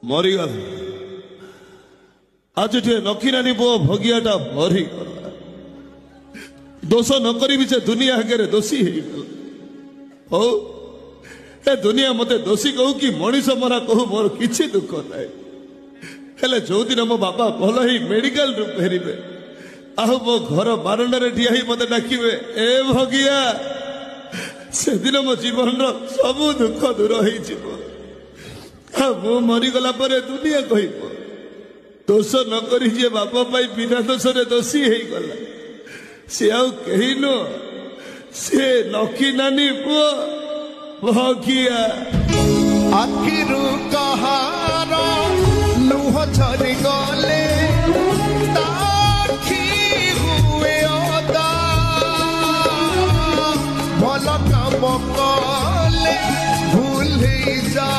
मरीगला आज नखी नानी पो भगियाटा मरीगला दोष नकरी से दुनिया आगे दोषी हो ए दुनिया मते दोषी कहू कि मनीष मरा कहू मोर किछि दुख ना हेले जो दिन मो बापा भल ही मेडिकल रू फेरबे आहु मो घर बारंडारे ठिया ही मते डाकिबे ए भगिया से दिन मो जीवन सब दुख दूर हो मरीगला दुनिया कह दोष नक बापा बिना दोष दोषी हो गला सी आई नु सी नखी नानी पुओ भगिया आखिरु कहार लुह झरी गले ताखी हुए अदा भल काम कले भूल जा